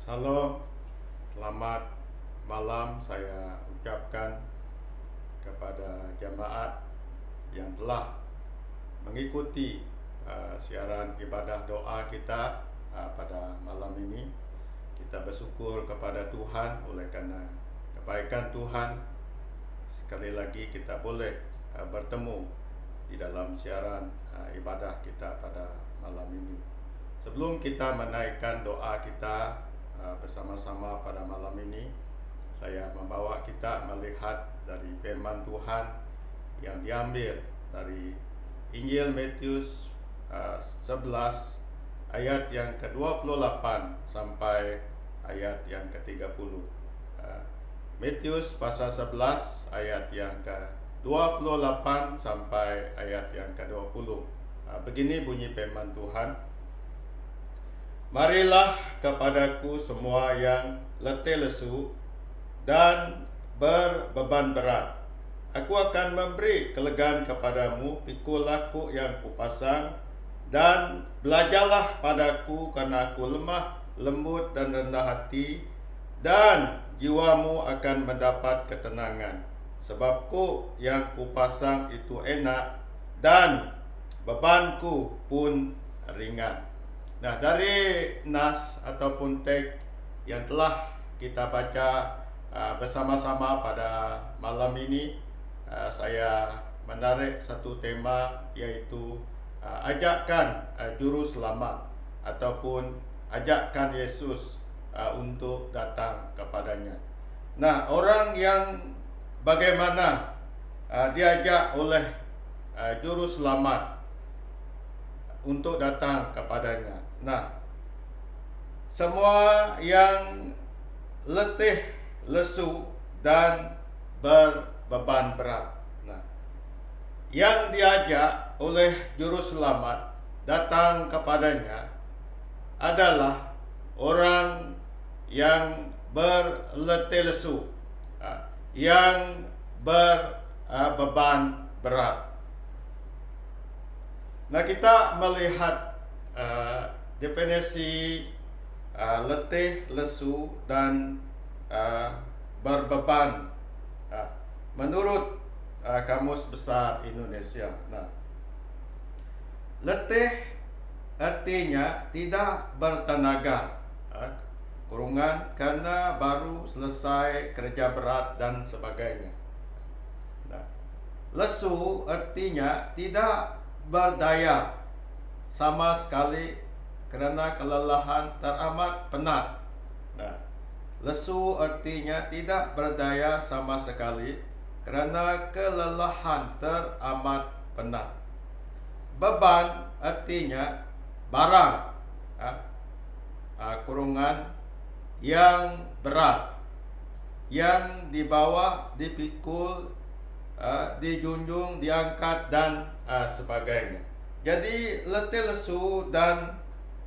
Shalom, selamat malam saya ucapkan kepada jemaat yang telah mengikuti siaran ibadah doa kita pada malam ini. Kita bersyukur kepada Tuhan oleh karena kebaikan Tuhan. Sekali lagi kita boleh bertemu di dalam siaran ibadah kita pada malam ini. Sebelum kita menaikkan doa kita bersama-sama pada malam ini, saya membawa kita melihat dari firman Tuhan yang diambil dari Injil Matius 11 ayat yang ke-28 sampai ayat yang ke-30. Matius pasal 11 ayat yang ke-28 sampai ayat yang ke-20. Begini bunyi firman Tuhan. Marilah kepadaku semua yang letih lesu dan berbeban berat. Aku akan memberi kelegaan kepadamu. Pikul aku yang kupasang dan belajarlah padaku, karena aku lemah, lembut dan rendah hati, dan jiwamu akan mendapat ketenangan. Sebabku yang kupasang itu enak dan bebanku pun ringan. Nah, dari nas ataupun teks yang telah kita baca bersama-sama pada malam ini, saya menarik satu tema, yaitu ajakan juru selamat ataupun ajakan Yesus untuk datang kepadanya. Nah, orang yang bagaimana diajak oleh juru selamat untuk datang kepadanya. Nah, semua yang letih, lesu dan berbeban berat. Nah, yang diajak oleh juru selamat datang kepadanya adalah orang yang berletih lesu, yang berbeban berat. Nah, kita melihat definisi letih, lesu dan berbeban menurut Kamus Besar Indonesia. Nah, letih artinya tidak bertenaga, kurungan karena baru selesai kerja berat dan sebagainya. Nah, lesu artinya tidak berdaya sama sekali kerana kelelahan teramat penat. Nah, lesu artinya tidak berdaya sama sekali kerana kelelahan teramat penat. Beban artinya barang, kurungan yang berat, yang dibawa, dipikul, dijunjung, diangkat dan sebagainya. Jadi letih lesu dan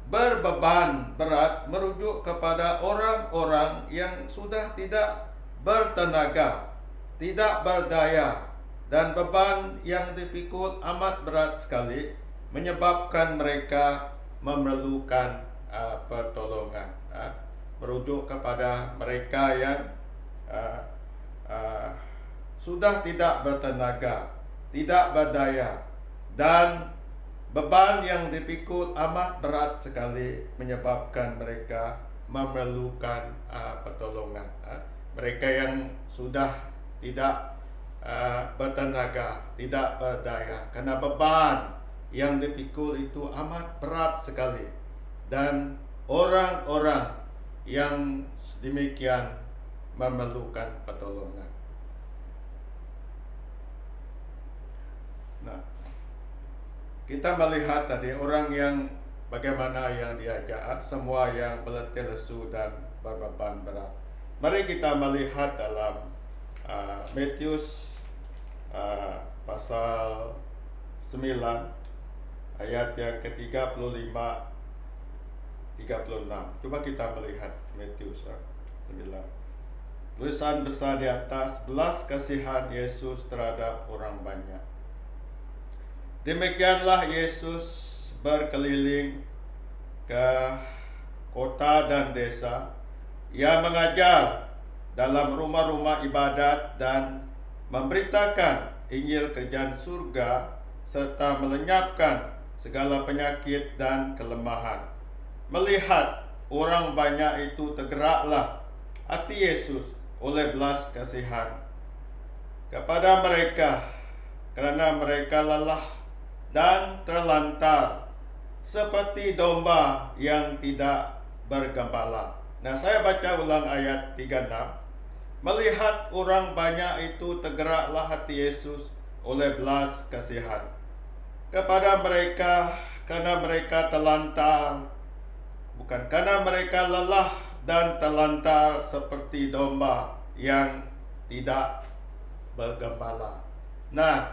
berbeban berat merujuk kepada orang-orang yang sudah tidak bertenaga, tidak berdaya, dan beban yang dipikul amat berat sekali, menyebabkan mereka memerlukan pertolongan. Merujuk kepada mereka yang sudah tidak bertenaga, tidak berdaya, dan beban yang dipikul amat berat sekali, menyebabkan mereka memerlukan pertolongan. Mereka yang sudah tidak bertenaga, tidak berdaya, karena beban yang dipikul itu amat berat sekali, dan orang-orang yang demikian memerlukan pertolongan. Nah, kita melihat tadi orang yang bagaimana yang diajak, semua yang berletih lesu dan berbeban berat. Mari kita melihat dalam Matius pasal 9 ayat yang ke-35 36. Coba kita melihat Matius 9. Tulisan besar di atas, belas kasihan Yesus terhadap orang banyak. Demikianlah Yesus berkeliling ke kota dan desa Ia mengajar dalam rumah-rumah ibadat dan memberitakan Injil kerajaan surga serta melenyapkan segala penyakit dan kelemahan. Melihat orang banyak itu, tergeraklah hati Yesus oleh belas kasihan kepada mereka, kerana mereka lelah dan terlantar seperti domba yang tidak bergembala. Nah, saya baca ulang ayat 36. Melihat orang banyak itu, tergeraklah hati Yesus oleh belas kasihan kepada mereka, karena mereka terlantar, bukan karena mereka lelah dan terlantar seperti domba yang tidak bergembala. Nah,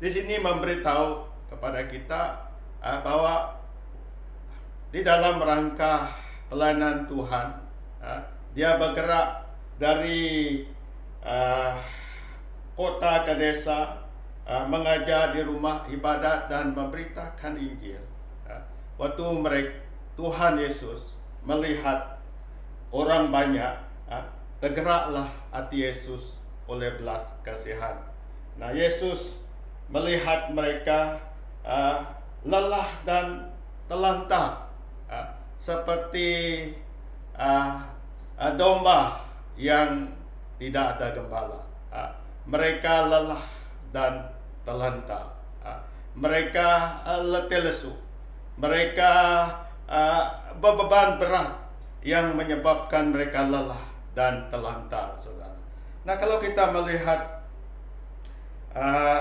di sini memberitahu kepada kita bahwa di dalam rangka pelayanan Tuhan, dia bergerak dari kota ke desa, mengajar di rumah ibadat dan memberitakan Injil. Waktu Tuhan Yesus melihat orang banyak, tergeraklah hati Yesus oleh belas kasihan. Nah, Yesus melihat mereka lelah dan terlantar, seperti domba yang tidak ada gembala. Mereka lelah dan terlantar. Mereka letih lesu. Mereka beban berat yang menyebabkan mereka lelah dan terlantar, saudara. Nah, kalau kita melihat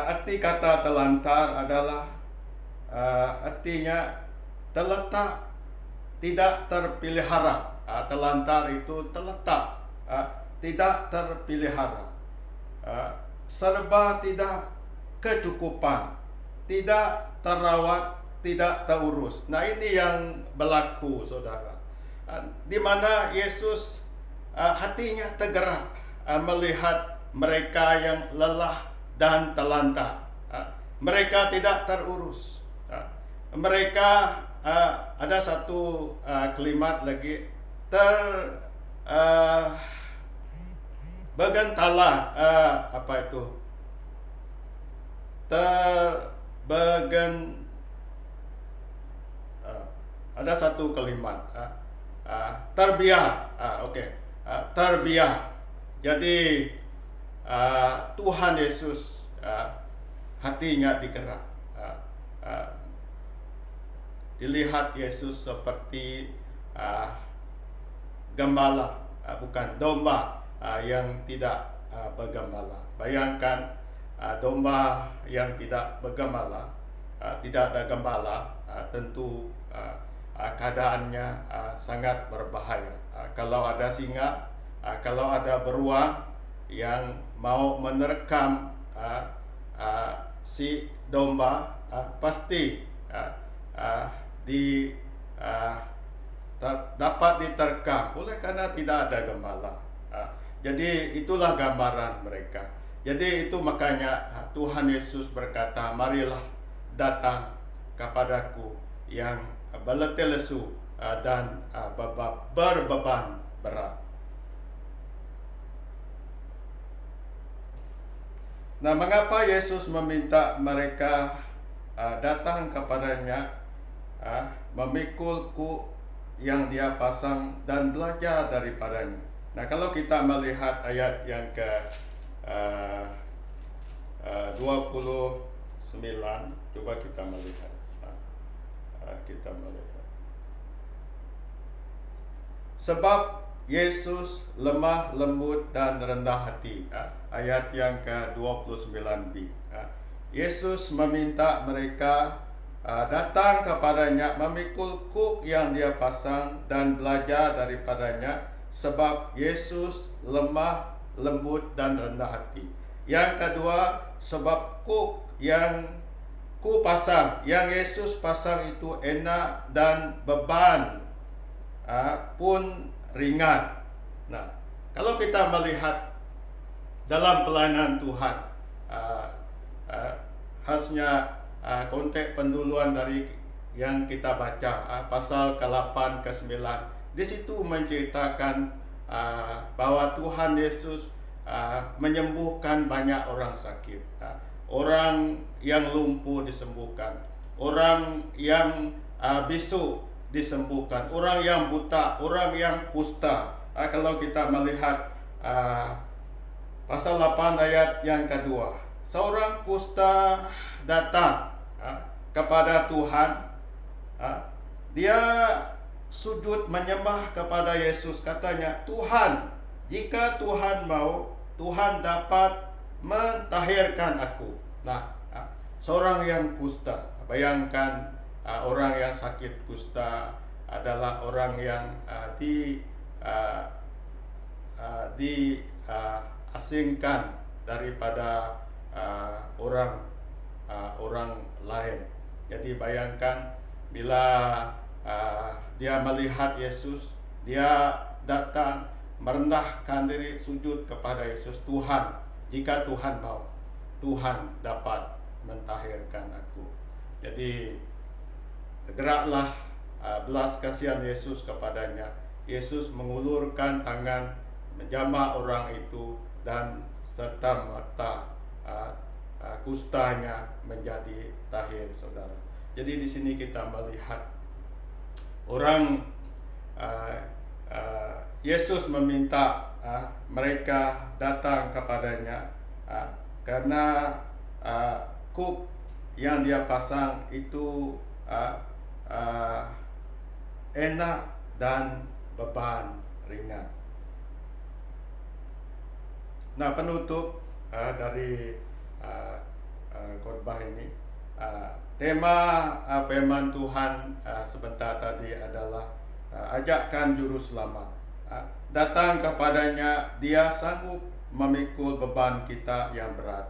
arti kata terlantar adalah artinya terletak, tidak terpelihara. Terlantar itu terletak, tidak terpelihara, serba tidak kecukupan, tidak terawat, tidak terurus. Nah, ini yang berlaku, saudara, di mana Yesus hatinya tergerak melihat mereka yang lelah dan terlantar. Mereka tidak terurus. Mereka ada satu kalimat lagi, bergentalah, apa itu? Ada satu kalimat, terbiar. Terbiar. Jadi Tuhan Yesus hatinya digerak. Dilihat Yesus seperti gembala, bukan domba yang tidak bergembala. Bayangkan domba yang tidak bergembala, tidak ada gembala, tentu keadaannya sangat berbahaya. Kalau ada singa, kalau ada beruang yang mau menerkam si domba, pasti dapat diterkam oleh karena tidak ada gembala. Jadi itulah gambaran mereka. Jadi itu makanya Tuhan Yesus berkata, marilah datang kepadaku yang berletih lesu dan berbeban berat. Nah, mengapa Yesus meminta mereka datang kepadanya, memikul kuk yang dia pasang dan belajar daripadanya. Nah, kalau kita melihat ayat yang ke 29, coba kita melihat. Sebab Yesus lemah lembut dan rendah hati. Ayat yang ke-29b. Yesus meminta mereka datang kepadanya, memikul kuk yang dia pasang dan belajar daripadanya, sebab Yesus lemah lembut dan rendah hati. Yang kedua, sebab kuk yang pasang, yang Yesus pasang itu enak dan beban pun ringan. Nah, kalau kita melihat dalam pelayanan Tuhan, khasnya konteks penduluan dari yang kita baca, pasal ke-8 ke-9, Di situ menceritakan bahwa Tuhan Yesus menyembuhkan banyak orang sakit. Orang yang lumpuh disembuhkan, orang yang bisu disembuhkan, orang yang buta, orang yang kusta. Kalau kita melihat pasal 8 ayat yang kedua, seorang kusta datang kepada Tuhan. Dia sujud menyembah kepada Yesus, katanya, "Tuhan, jika Tuhan mau, Tuhan dapat mentahirkan aku." Nah, seorang yang kusta, bayangkan orang yang sakit kusta adalah orang yang diasingkan daripada orang lain. Jadi bayangkan bila dia melihat Yesus, dia datang merendahkan diri, sujud kepada Yesus. "Tuhan, jika Tuhan mau, Tuhan dapat mentahirkan aku." Jadi geraklah belas kasihan Yesus kepadanya. Yesus mengulurkan tangan, menjamah orang itu, dan serta merta kustanya menjadi tahir, saudara. Jadi di sini kita melihat orang Yesus meminta mereka datang kepadanya karena kuk yang dia pasang itu enak dan beban ringan. Nah, penutup dari khotbah ini, tema firman Tuhan sebentar tadi adalah ajakan juru selamat. Datang kepadanya, dia sanggup memikul beban kita yang berat.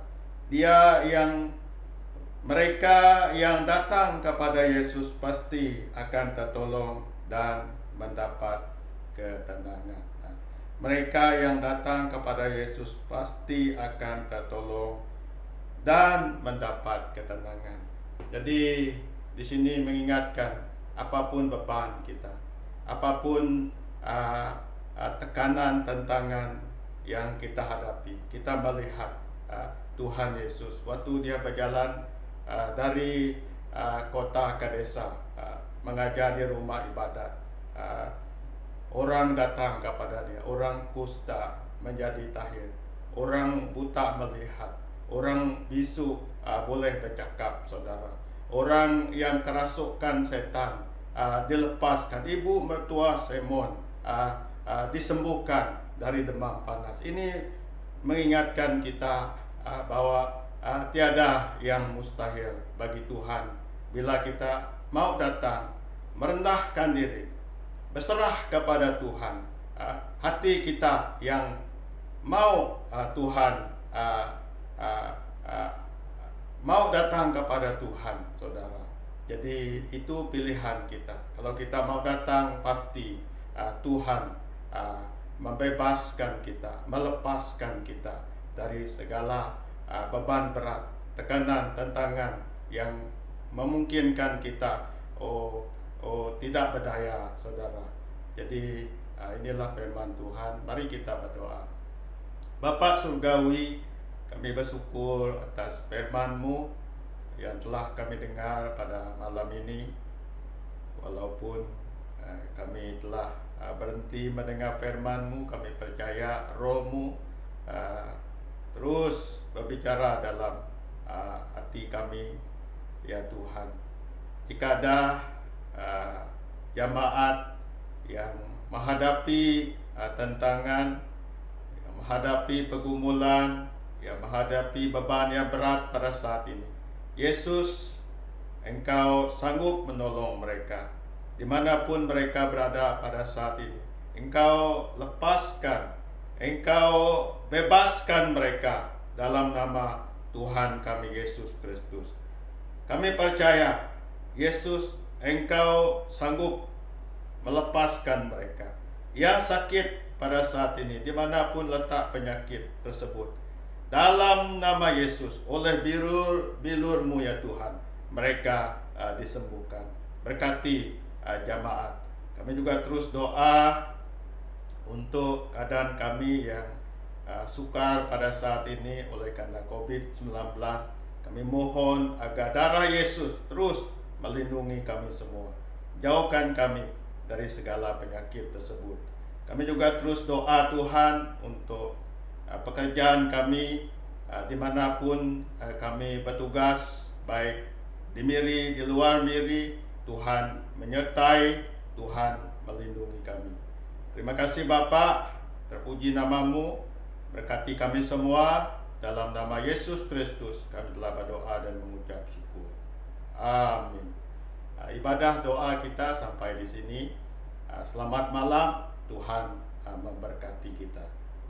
Mereka yang datang kepada Yesus pasti akan tertolong dan mendapat ketenangan. Mereka yang datang kepada Yesus pasti akan tertolong dan mendapat ketenangan. Jadi di sini mengingatkan, apapun beban kita, apapun tekanan, tantangan yang kita hadapi, kita melihat Tuhan Yesus waktu dia berjalan dari kota ke desa, mengajar di rumah ibadat. Orang datang kepada dia, orang kusta menjadi tahir, orang buta melihat, orang bisu boleh bercakap, saudara. Orang yang kerasukan setan dilepaskan. Ibu mertua Simon disembuhkan dari demam panas. Ini mengingatkan kita bahwa tiada yang mustahil bagi Tuhan bila kita mau datang, merendahkan diri, berserah kepada Tuhan. Hati kita yang mau Tuhan mau datang kepada Tuhan, saudara. Jadi itu pilihan kita. Kalau kita mau datang, pasti Tuhan membebaskan kita, melepaskan kita dari segala beban berat, tekanan, tantangan yang memungkinkan kita tidak berdaya, saudara. Jadi inilah firman Tuhan. Mari kita berdoa. Bapa Surgawi, kami bersyukur atas firman-Mu yang telah kami dengar pada malam ini. Walaupun kami telah berhenti mendengar firman-Mu, kami percaya Roh-Mu terus berbicara dalam hati kami, ya Tuhan. Jika ada jamaat yang menghadapi tantangan, yang menghadapi pergumulan, yang menghadapi beban yang berat pada saat ini, Yesus, Engkau sanggup menolong mereka dimanapun mereka berada pada saat ini. Engkau lepaskan, Engkau bebaskan mereka dalam nama Tuhan kami Yesus Kristus. Kami percaya Yesus, Engkau sanggup melepaskan mereka yang sakit pada saat ini, dimanapun letak penyakit tersebut. Dalam nama Yesus, oleh bilur-Mu ya Tuhan, mereka disembuhkan. Berkati jamaat. Kami juga terus doa untuk keadaan kami yang sukar pada saat ini oleh karena COVID-19. Kami mohon agar darah Yesus terus melindungi kami semua. Jauhkan kami dari segala penyakit tersebut. Kami juga terus doa Tuhan untuk pekerjaan kami dimanapun kami bertugas, baik di Miri, di luar Miri. Tuhan menyertai, Tuhan melindungi kami. Terima kasih Bapa, terpuji namamu, berkati kami semua. Dalam nama Yesus Kristus kami telah berdoa dan mengucap syukur. Amin. Ibadah doa kita sampai di sini. Selamat malam, Tuhan memberkati kita.